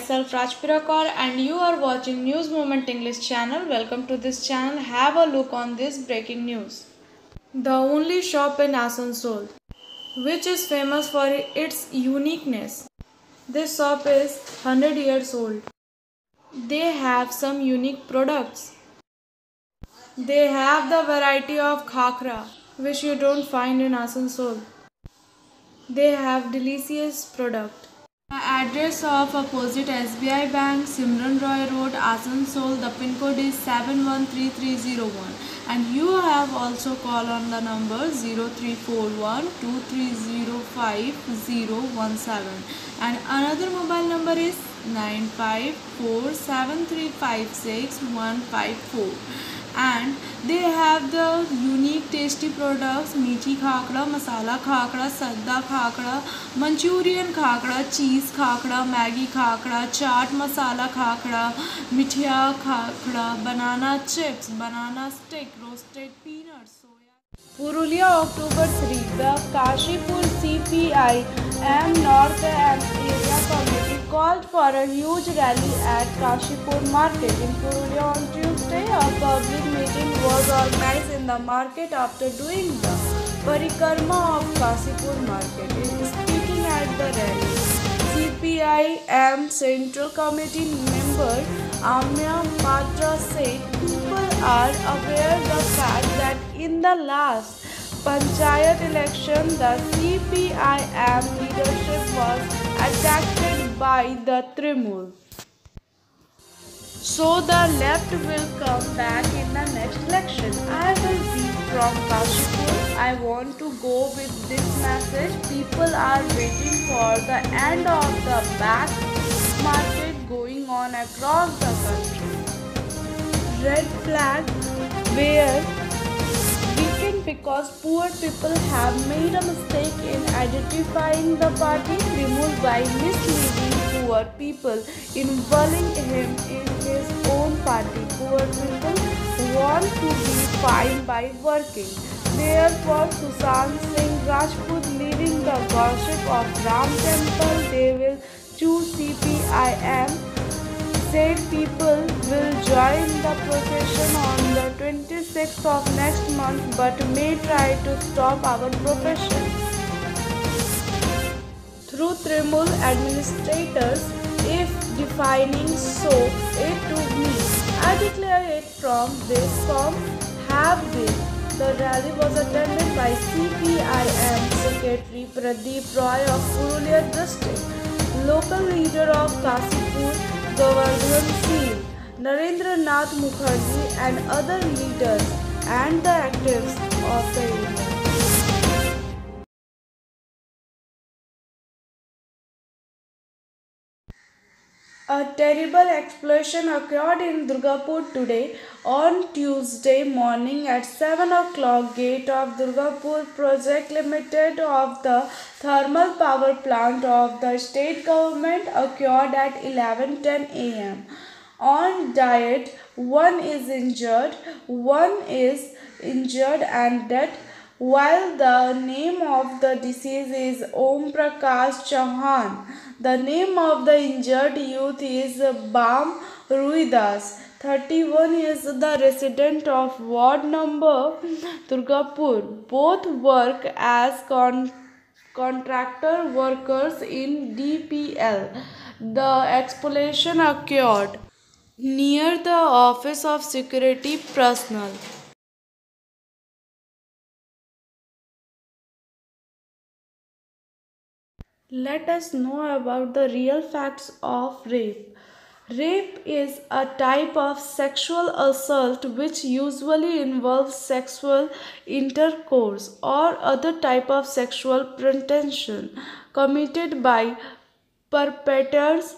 myself Rajpira Kaur and you are watching News Moment English channel. Welcome to this channel. Have a look on this breaking news. The only shop in Asansol which is famous for its uniqueness. This shop is 100 years old. They have some unique products. They have the variety of khakra which you don't find in Asansol. They have delicious product. The address of opposite SBI Bank, Simran Roy Road, Asansol. The pin code is 713301. And you have also call on the number 0341 2305 and another mobile number is 9547356154. And they have the unique tasty products meethi khakra, masala khakra, sadda khakra, Manchurian khakra, cheese khakra, Maggi khakra, chaat masala khakra, mithia khakra, banana chips, banana stick, roasted peanuts, soya. Purulia October 3. The Kashipur CPI-M North Area Committee called for a huge rally at Kashipur Market in Purulia on Tuesday. A public meeting was organized in the market after doing the parikrama of Kashipur Market. Speaking at the rally, CPI-M Central Committee member Amya Patra said people are aware the fact that in the last Panchayat election the CPI-M leadership was attacked by the Trinamool. So the left will come back in the next election. I will be from Kashipur. I want to go with this message. People are waiting for the end of the back market going on across the country. Red flag where weakened because poor people have made a mistake in identifying the party, removed by misleading poor people, involving him in his own party. Poor people want to be fine by working. Therefore, Sushant Singh Rajput leading the gossip of Ram Temple, they will choose CPI-M. Said people will join the procession on the 26th of next month but may try to stop our profession. Through Trinamool administrators, if defining so it to me, I declare it from this form have been. The rally was attended by CPI-M Secretary Pradeep Roy of Purulia district, local leader of Kashipur, Govardhan Seal, Narendra Nath Mukherjee and other leaders and the actives of the area. A terrible explosion occurred in Durgapur today on Tuesday morning at 7 o'clock. Gate of Durgapur Project Limited of the thermal power plant of the state government occurred at 11:10 am. On diet, one is injured and dead, while the name of the deceased is Om Prakash Chauhan. The name of the injured youth is Bam Ruidas. 31 is the resident of ward number Durgapur. Both work as contractor workers in DPL. The explosion occurred near the office of security personnel. Let us know about the real facts of rape. Rape is a type of sexual assault which usually involves sexual intercourse or other type of sexual pretension committed by perpetrators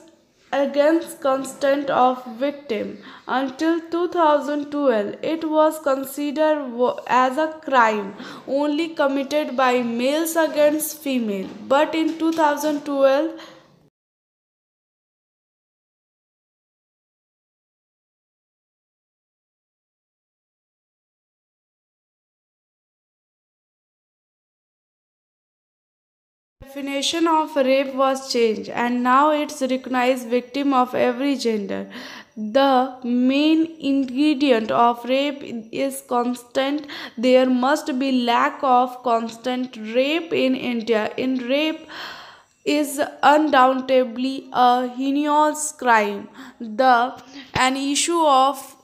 against consent of victim. Until 2012, it was considered as a crime only committed by males against female. But in 2012, definition of rape was changed and now it's recognized victim of every gender. The main ingredient of rape is consent. There must be lack of consent. Rape in India. In rape is undoubtedly a heinous crime. The an issue of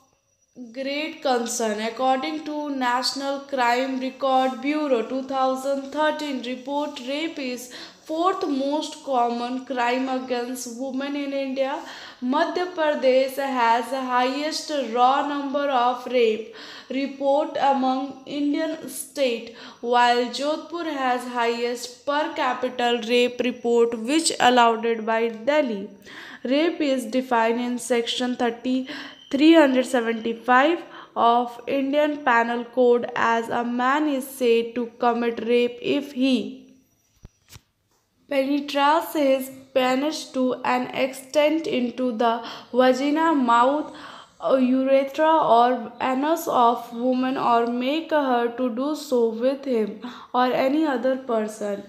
great concern. According to National Crime Record Bureau 2013 report, rape is fourth most common crime against women in India. Madhya Pradesh has the highest raw number of rape report among Indian state, while Jodhpur has highest per capita rape report, which allowed by Delhi. Rape is defined in section 375 of Indian Penal Code as a man is said to commit rape if he penetrates his penis to an extent into the vagina, mouth, urethra, or anus of woman, or make her to do so with him or any other person.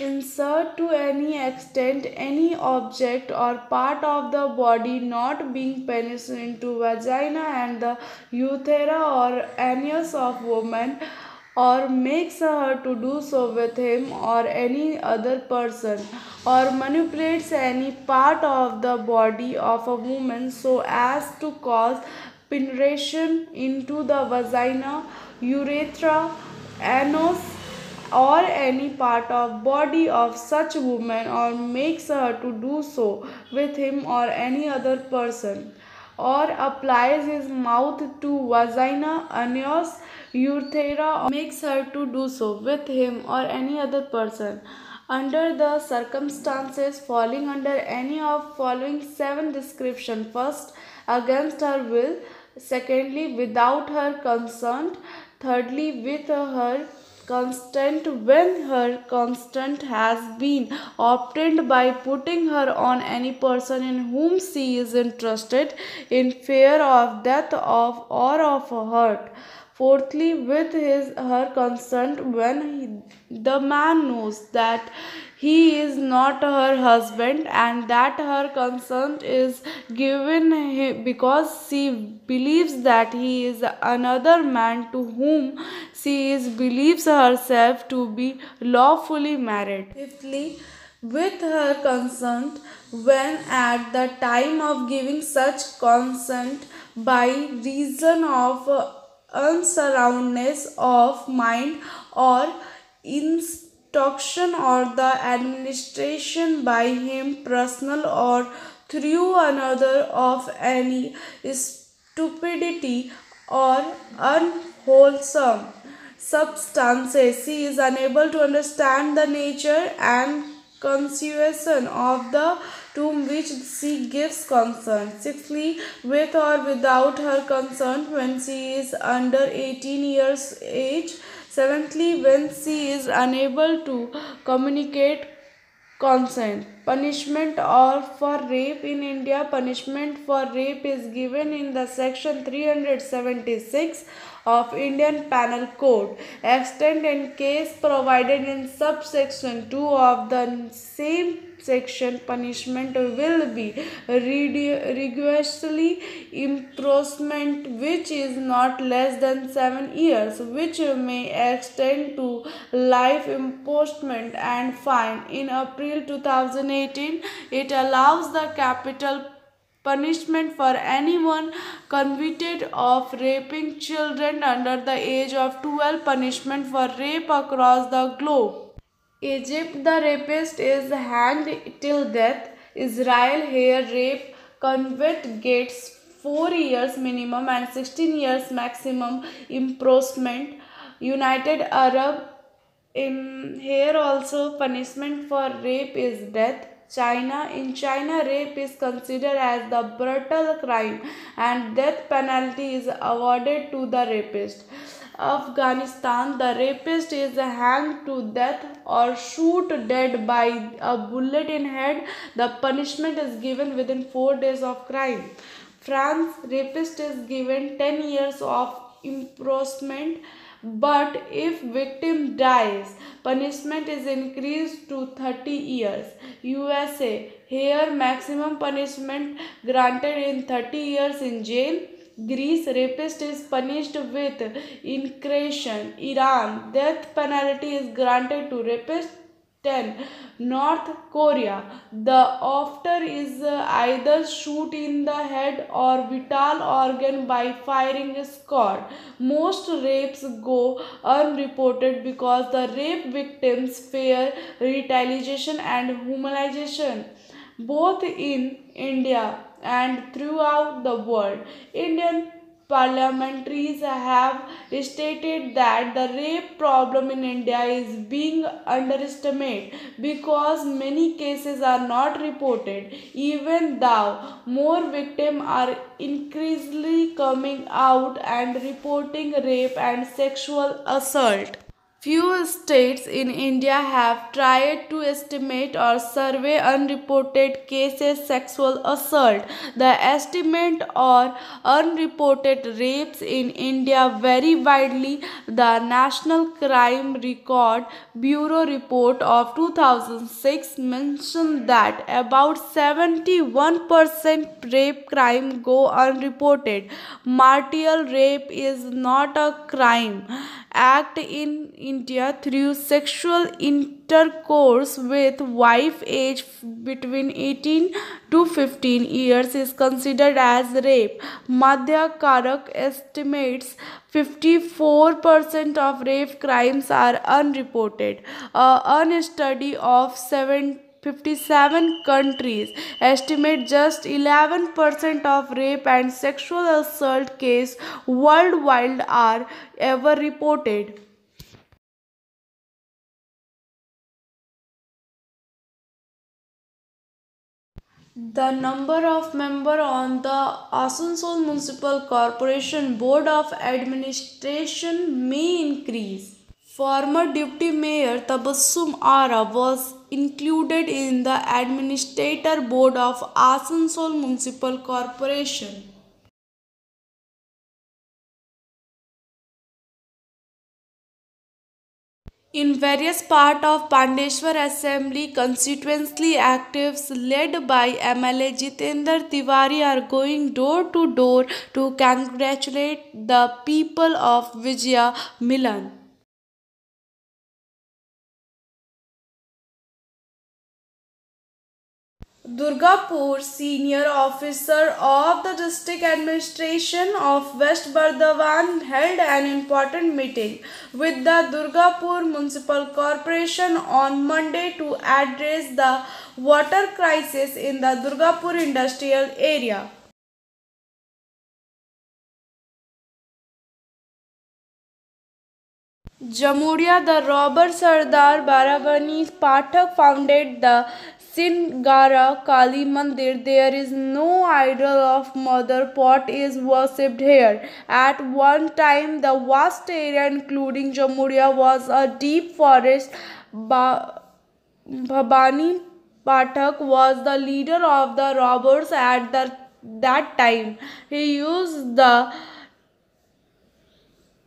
Insert to any extent any object or part of the body not being penetrated into vagina and the urethra or anus of woman, or makes her to do so with him or any other person, or manipulates any part of the body of a woman so as to cause penetration into the vagina, urethra, anus, or any part of body of such woman, or makes her to do so with him or any other person, or applies his mouth to vagina, anus, urethra, or makes her to do so with him or any other person under the circumstances falling under any of following seven description: first, against her will; secondly, without her consent; thirdly, with her constant when her consent has been obtained by putting her on any person in whom she is interested in fear of death of or of hurt; fourthly, with her consent when the man knows that he is not her husband and that her consent is given because she believes that he is another man to whom she is believes herself to be lawfully married. Fifthly, with her consent when at the time of giving such consent by reason of unsoundness of mind or instruction or the administration by him personal or through another of any stupidity or unwholesome substances, she is unable to understand the nature and consuation of the to which she gives consent. Sixthly, with or without her consent when she is under 18 years age. Seventhly, when she is unable to communicate consent. Punishment or for rape in India. Punishment for rape is given in the section 376 of Indian Penal Code. Extent and case provided in subsection 2 of the same section. Punishment will be rigorously imprisonment which is not less than 7 years, which may extend to life imprisonment and fine. In April 2018, it allows the capital punishment for anyone convicted of raping children under the age of 12. Punishment for rape across the globe. Egypt, the rapist is hanged till death. Israel, here rape convict gets 4 years minimum and 16 years maximum imprisonment. United Arab, in here also punishment for rape is death. In China, rape is considered as the brutal crime and death penalty is awarded to the rapist. Afghanistan, the rapist is hanged to death or shoot dead by a bullet in head. The punishment is given within 4 days of crime. France, rapist is given 10 years of imprisonment. But if victim dies, punishment is increased to 30 years. USA, here maximum punishment granted in 30 years in jail. Greece, rapist is punished with incarceration. Iran, death penalty is granted to rapist. 10. North Korea. The offender is either shoot in the head or vital organ by firing a squad. Most rapes go unreported because the rape victims fear retaliation and humiliation both in India and throughout the world. Indian parliamentaries have stated that the rape problem in India is being underestimated because many cases are not reported, even though more victims are increasingly coming out and reporting rape and sexual assault. Few states in India have tried to estimate or survey unreported cases sexual assault. The estimate or unreported rapes in India vary widely. The National Crime Record Bureau report of 2006 mentioned that about 71% rape crime go unreported. Marital rape is not a crime act in India through sexual intercourse with wife aged between 18 to 15 years is considered as rape. Madhya Karak estimates 54% of rape crimes are unreported. A study of 57 countries estimate just 11% of rape and sexual assault cases worldwide are ever reported. The number of members on the Asansol Municipal Corporation Board of Administration may increase. Former Deputy Mayor Tabassum Ara was included in the Administrator Board of Asansol Municipal Corporation. In various parts of Pandeshwar Assembly constituency, actives led by MLA Jitendra Tiwari are going door to door to congratulate the people of Vijaya Milan. Durgapur, senior officer of the district administration of West Bardhaman, held an important meeting with the Durgapur Municipal Corporation on Monday to address the water crisis in the Durgapur industrial area. Jamuria, the robber Sardar Barabani Pathak founded the Singara Kali Mandir. There is no idol of Mother Pot is worshipped here. At one time, the vast area including Jamuria was a deep forest. Bhabani Pathak was the leader of the robbers at that time. He used the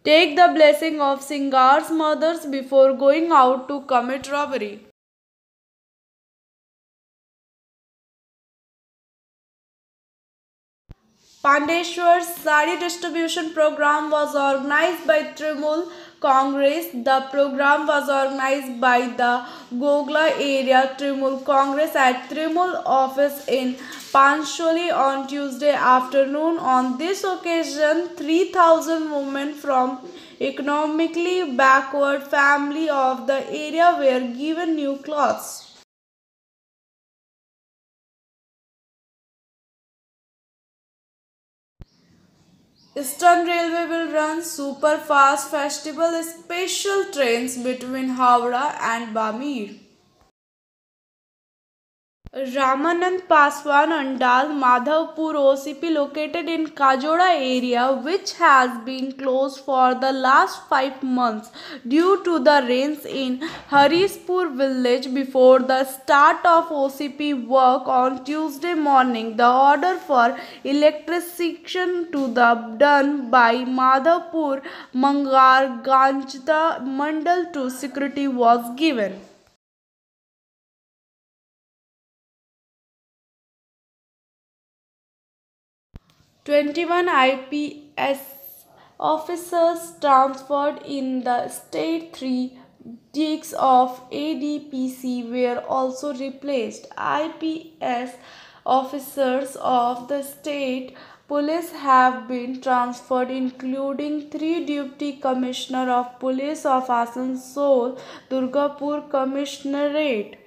take the blessing of Singar's mothers before going out to commit robbery. Pandeshwar's Sari distribution program was organized by Trinamool Congress. The program was organized by the Gogla Area Trinamool Congress at Trinamool office in Pancholi on Tuesday afternoon. On this occasion, 3,000 women from economically backward family of the area were given new clothes. Eastern Railway will run super fast festival special trains between Howrah and Bamir. Ramanand Paswan Andal Madhavpur OCP located in Kajoda area which has been closed for the last 5 months due to the rains in Harispur village before the start of OCP work on Tuesday morning. The order for electrification to the done by Madhavpur Mangar Ganjta Mandal to security was given. 21 IPS officers transferred in the state, 3 jigs of ADPC were also replaced. IPS officers of the state police have been transferred, including 3 deputy commissioner of police of Asansol, Durgapur Commissionerate.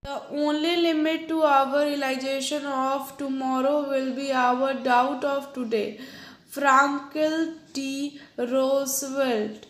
The only limit to our realization of tomorrow will be our doubt of today. Franklin D. Roosevelt.